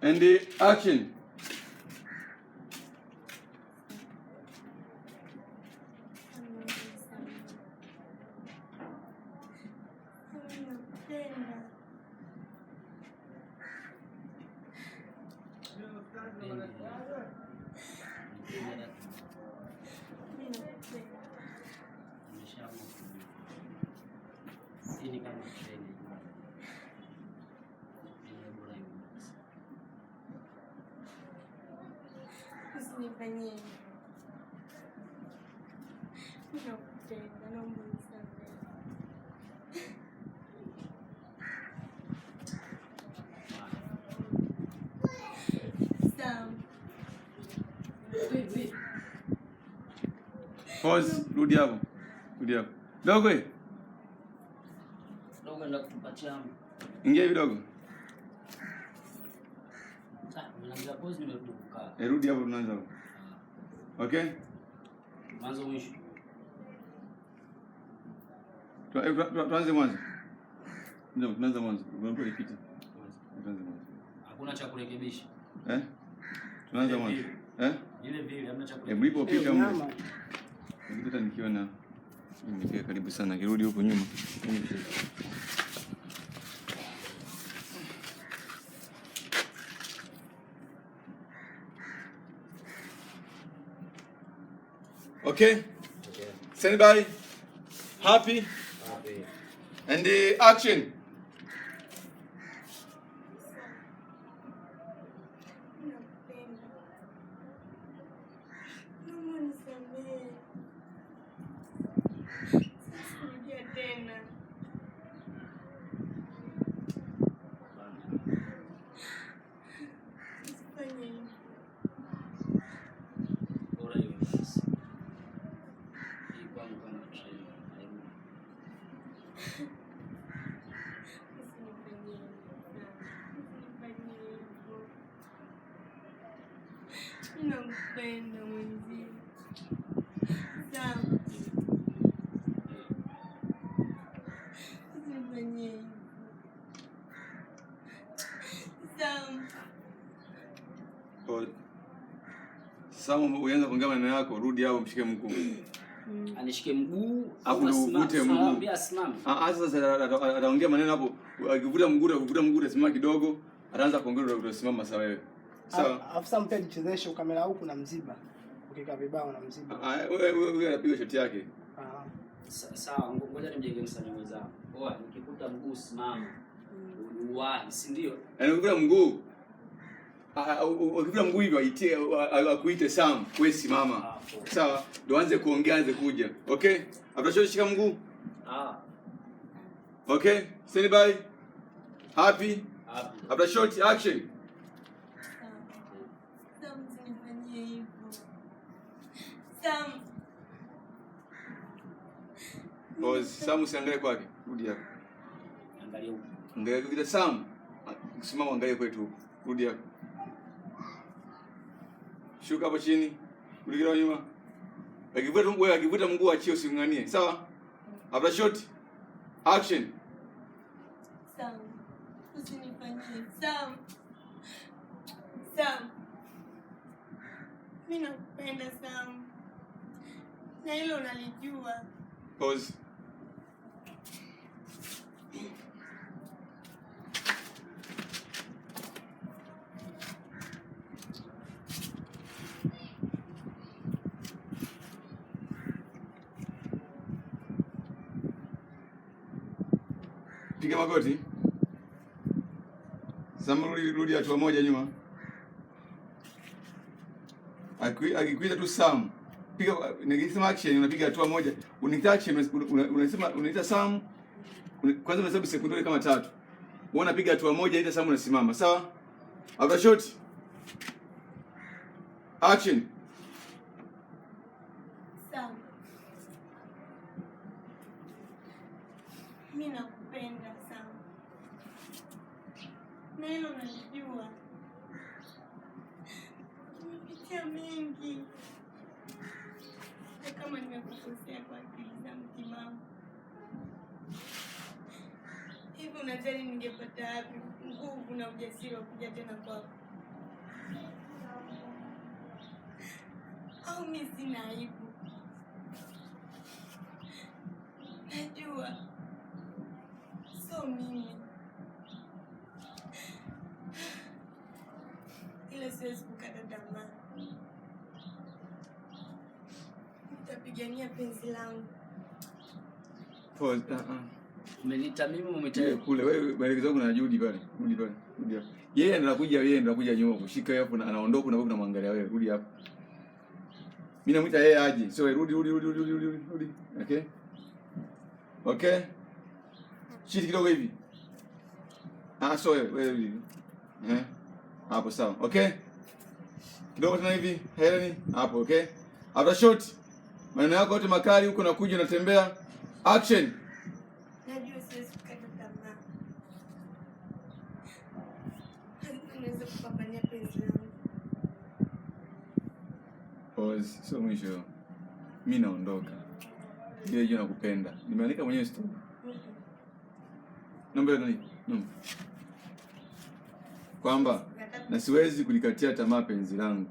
And the action. Usinifanyie. Nakupenda, naomba unisamehe. Sawa. Pause, rudi hapo. Rudi hapo. Dogo eh. Dogo ndio kutupatia hapo. Ingia hivi dogo. Mnaanza pause nimeruka. Rudi hapo tunaanza. Okay? Mwanzo mwisho. Tuanze mwanzo. Ndio, tunaanza mwanzo. Unaomba repeat. Tuanze mwanzo. Hakuna cha kurekebisha. Tunaanza mwanzo. Ile vile hamna cha kurekebisha. Mlipopika mama. Nikipita nikiona nimefika karibu sana, kirudi huko nyuma. Okay? Stand by. Happy? Happy. And the action. Nakupenda mwenzi. Sawa. Usinifanyie hivyo. Sawa. Sasa uanze kuongea maneno yako, rudi hapo mshike mguu. Anishike mguu au uvute mguu. Sasa ataongea maneno hapo, akivuta mguu utasimama kidogo, ataanza kuongea utasimama sawa wewe. Sawa. Afisa mpeni chezesho kamera huku na mziba. Ukikaa vibao na mziba. Wewe anapiga shoti yake. Sawa, ngoja nimjenge msanii mwenzangu. Poa, nikikuta mguu simama. Uwahi, si ndio? Yaani ukivuta mguu ukivuta mguu hivyo aitie akuite Sam, wewe simama. Sawa? Ndio anze kuongea, anze kuja. Okay? After shika mguu. Okay? Stand by. Happy? Happy. After shot action. Sam, usinifanyie hivyo. Sam. Sam usiangalie kwake. Rudi hapo. Angalia huko. Angalia kwa Sam. Simama angalie kwetu. Rudi hapo. Shuka hapo chini. Rudi kwa nyuma. Akivuta mguu achie usinganganie. Sawa? After shot action. Sam. Usinifanyie. Sam. Sam. Mimi nakupenda Sam. Na hilo unalijua. Pause. Piga magoti. Sam, rudi hatua moja nyuma. Akikuita tu Sam, piga nikisema action unapiga hatua moja. Unaita action unasema unaita Sam. Kwanza unahesabu sekunde kama 3. Wewe unapiga hatua moja, ita Sam unasimama. Sawa? After shot. Action. Sam. Mimi nakupenda Sam. Na hilo unalijua. Nimepitia mengi. Kama nimekukosea kwa akili zangu timamu. Hivi unadhani ningepata wapi nguvu na ujasiri wa kuja tena kwako? Au mimi sina aibu? Najua so mimi, ila siwezi kukata tamaa. Nitapigania penzi langu. Pause. Umenita mimi umetaja kule. Wewe maelekezo yangu na Judy pale. Rudi pale. Rudi hapo. Yeye anakuja nyuma. Shika hapo na anaondoka na wewe unamwangalia wewe. Rudi hapo. Mimi namuita yeye aje. So rudi. Okay? Okay? Chini kidogo hivi. So wewe. Hapo sawa. Okay? Kidogo tena hivi. Heleni. Hapo, okay? After shot. Maneno yako yote makali huko nakuja unatembea. Action. Najua siwezi kukata tamaa. Naweza kupambania penzi langu. Pause. So mwisho. Mimi naondoka. Yeye jua nakupenda. Nimeandika mwenyewe story. Namba nani? Kwamba na siwezi kulikatia tamaa penzi langu.